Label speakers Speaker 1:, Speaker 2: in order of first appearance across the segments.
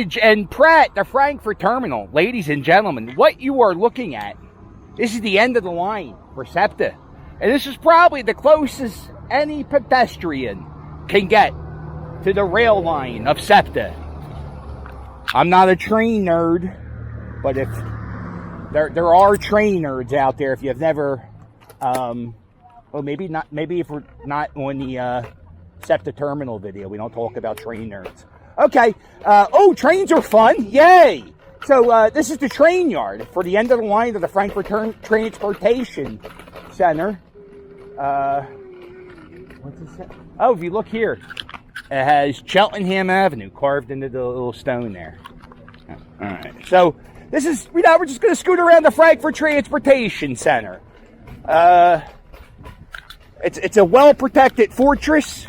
Speaker 1: Bridge and Pratt, the Frankford terminal. Ladies and gentlemen, what you are looking at, this is the end of the line for Septa. And this is probably the closest any pedestrian can get to the rail line of Septa. I'm not a train nerd, but if there are train nerds out there, if you've never, well, maybe if we're not on the Septa terminal video, we don't talk about train nerds. Okay, oh, trains are fun, yay! So this is the train yard for the end of the line of the Frankford Transportation Center. What's this? Oh, if you look here, it has Cheltenham Avenue carved into the little stone there. All right, so this is, we're just going to scoot around the Frankford Transportation Center. It's a well-protected fortress.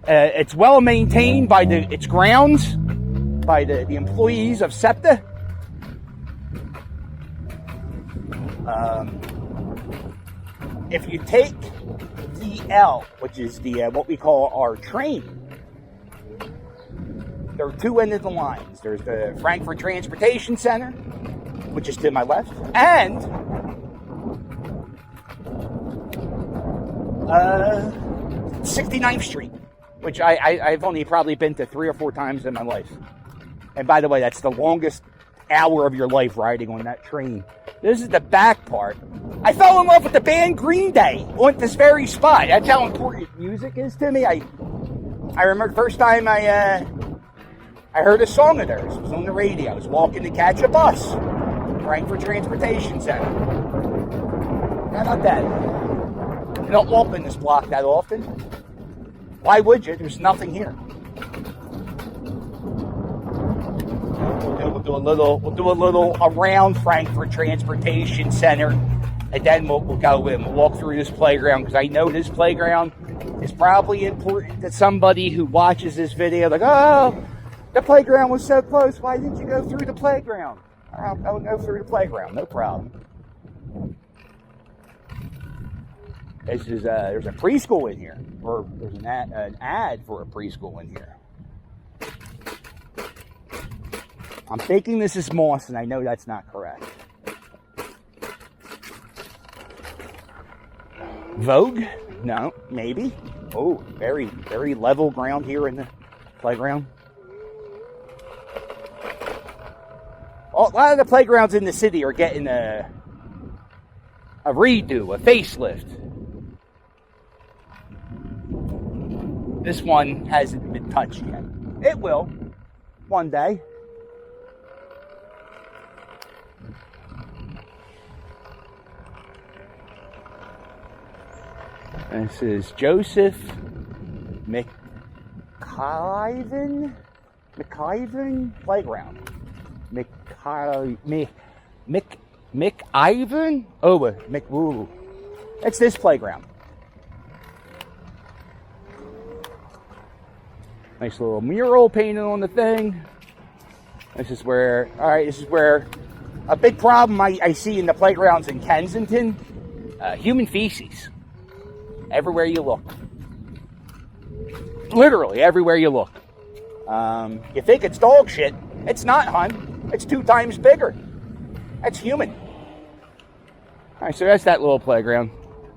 Speaker 1: It's well maintained by its grounds, by the employees of Septa. If you take the L, which is the what we call our train, there are two ends of the lines. There's the Frankford Transportation Center, which is to my left, and 69th Street, which I've only probably been to 3 or 4 times in my life. And by the way, that's the longest hour of your life riding on that train. This is the back part. I fell in love with the band Green Day on this very spot. That's how important music is to me. I remember the first time I heard a song of theirs. It was on the radio. I was walking to catch a bus. Frankford Transportation Center. How about that? You don't walk in this block that often. Why would you? There's nothing here. We'll do a little around Frankford Transportation Center, and then we'll go in. We'll walk through this playground, because I know this playground is probably important to somebody who watches this video. Like, oh, the playground was so close. Why didn't you go through the playground? I'll go through the playground, no problem. There's a preschool in here, or there's an ad for a preschool in here. I'm thinking this is moss, and I know that's not correct. Vogue? No, maybe. Oh, very, very level ground here in the playground. A lot of the playgrounds in the city are getting a redo, a facelift. This one hasn't been touched yet. It will, one day. This is Joseph McIvan Playground. McIvan? Oh, McWoo. It's this playground. Nice little mural painted on the thing. This is where a big problem I see in the playgrounds in Kensington, human feces. Everywhere you look. Literally, everywhere you look. You think it's dog shit. It's not, hon. It's 2 times bigger. That's human. Alright, so that's that little playground.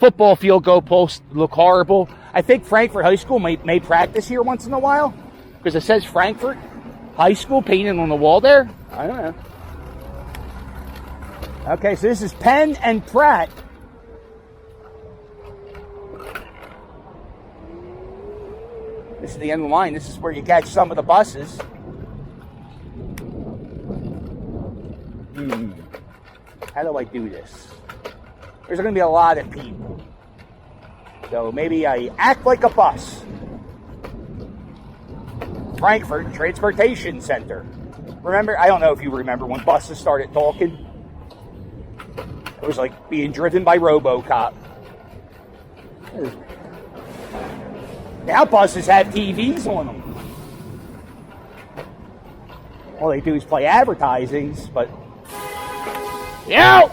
Speaker 1: Football field goal posts look horrible. I think Frankford High School may practice here once in a while, because it says Frankford High School painted on the wall there. I don't know. Okay, so this is Penn and Pratt. This is the end of the line. This is where you catch some of the buses. How do I do this? There's going to be a lot of people. So maybe I act like a bus. Frankford Transportation Center. Remember, I don't know if you remember when buses started talking. It was like being driven by RoboCop. Now buses have TVs on them. All they do is play advertisings, but... Yeah!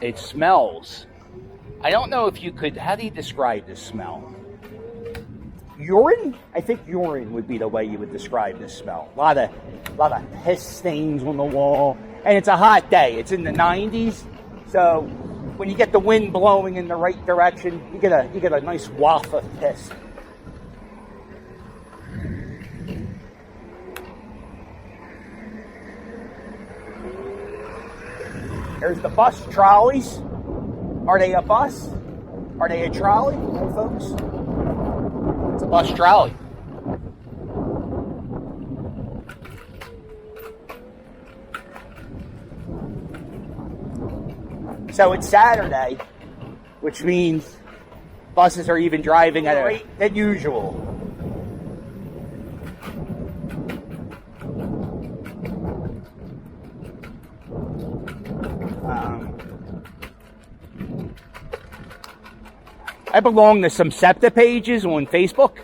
Speaker 1: It smells. I don't know if you could, how do you describe this smell? Urine? I think urine would be the way you would describe this smell. A lot of piss stains on the wall. And it's a hot day. It's in the 90s. So when you get the wind blowing in the right direction, you get a nice waft of piss. There's the bus trolleys. Are they a bus? Are they a trolley, folks? It's a bus trolley. So it's Saturday, which means buses are even driving at a rate than usual. I belong to some Septa pages on Facebook,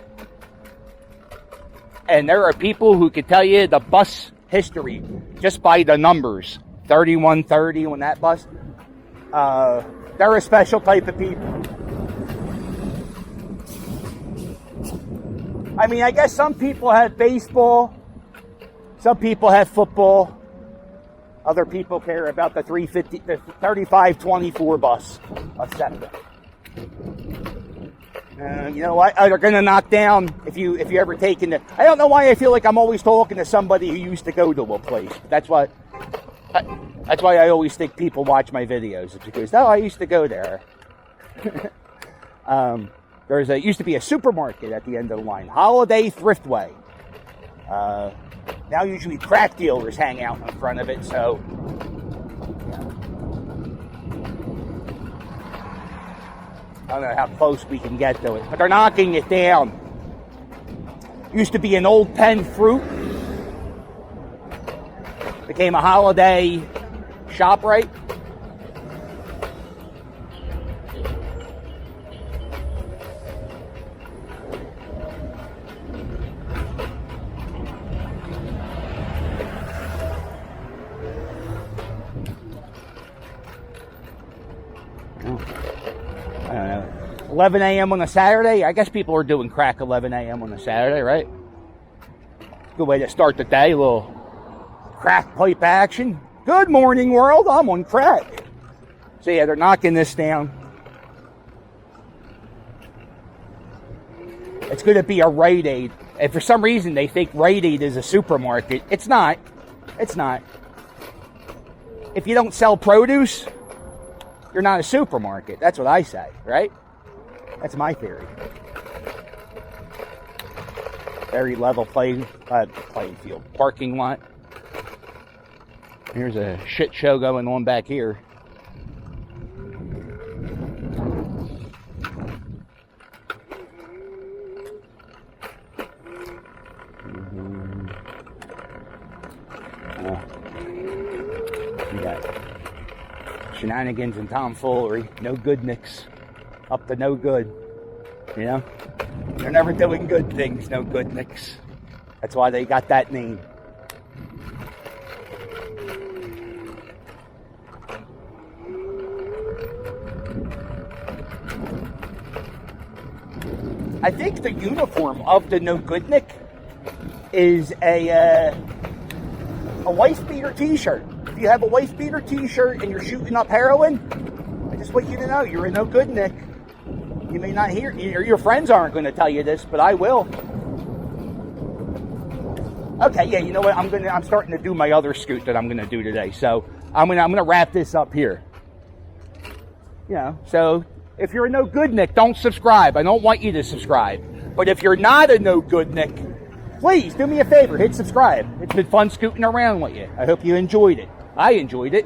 Speaker 1: and there are people who could tell you the bus history just by the numbers. 3130 on that bus. They're a special type of people. I mean, I guess some people have baseball, some people have football, other people care about the 3524 bus of Septa. You know what? They're going to knock down if you ever take in the. I don't know why I feel like I'm always talking to somebody who used to go to a place. That's why I always think people watch my videos. It's because I used to go there. Used to be a supermarket at the end of the line, Holiday Thriftway. Now usually crack dealers hang out in front of it, so. I don't know how close we can get to it, but they're knocking it down. Used to be an old Penn Fruit. Became a Holiday ShopRite. I don't know, 11 a.m. on a Saturday. I guess people are doing crack 11 a.m. on a Saturday, right? Good way to start the day. A little crack pipe action. Good morning, world. I'm on crack. So yeah, they're knocking this down. It's going to be a Rite Aid. And for some reason, they think Rite Aid is a supermarket. It's not. It's not. If you don't sell produce, you're not a supermarket. That's what I say, right? That's my theory. Very level playing field. Parking lot. Here's a shit show going on back here. We got shenanigans and tomfoolery. No good nicks. Up to no good. You know? They're never doing good things, no good nicks. That's why they got that name. I think the uniform of the No Good Nick is a wife beater t-shirt. If you have a wife beater t-shirt and you're shooting up heroin, I just want you to know you're a No Good Nick. You may not hear, your friends aren't going to tell you this, but I will. Okay, yeah, you know what? I'm starting to do my other scoot that I'm going to do today. So I'm going to wrap this up here. You know, so if you're a No Good Nick, don't subscribe. I don't want you to subscribe. But if you're not a No Good Nick, please do me a favor, hit subscribe. It's been fun scooting around with you. I hope you enjoyed it. I enjoyed it.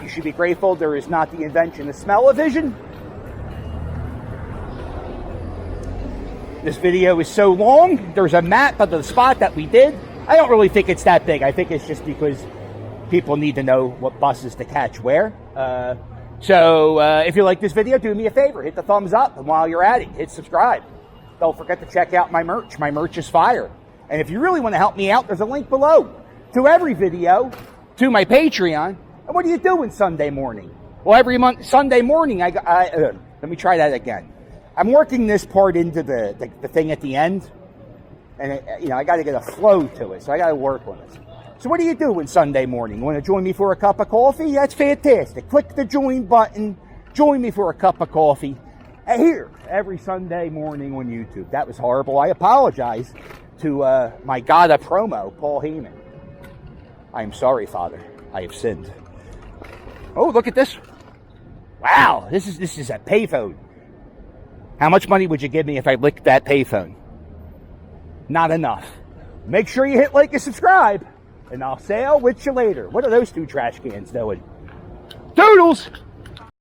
Speaker 1: You should be grateful there is not the invention of smell-o-vision. This video is so long. There's a map of the spot that we did. I don't really think it's that big. I think it's just because people need to know what buses to catch where. So if you like this video, do me a favor. Hit the thumbs up. And while you're at it, hit subscribe. Don't forget to check out my merch. My merch is fire. And if you really want to help me out, there's a link below to every video, to my Patreon, And what are you doing Sunday morning? Well, every Sunday morning, let me try that again. I'm working this part into the thing at the end, and I got to get a flow to it, so I got to work on it. So what do you do on Sunday morning? You want to join me for a cup of coffee? That's fantastic. Click the join button. Join me for a cup of coffee. Here, every Sunday morning on YouTube. That was horrible. I apologize to my God of promo, Paul Heyman. I am sorry, Father. I have sinned. Oh, look at this. Wow, this is a payphone. How much money would you give me if I licked that payphone? Not enough. Make sure you hit like and subscribe, and I'll sail with you later. What are those two trash cans doing? Toodles!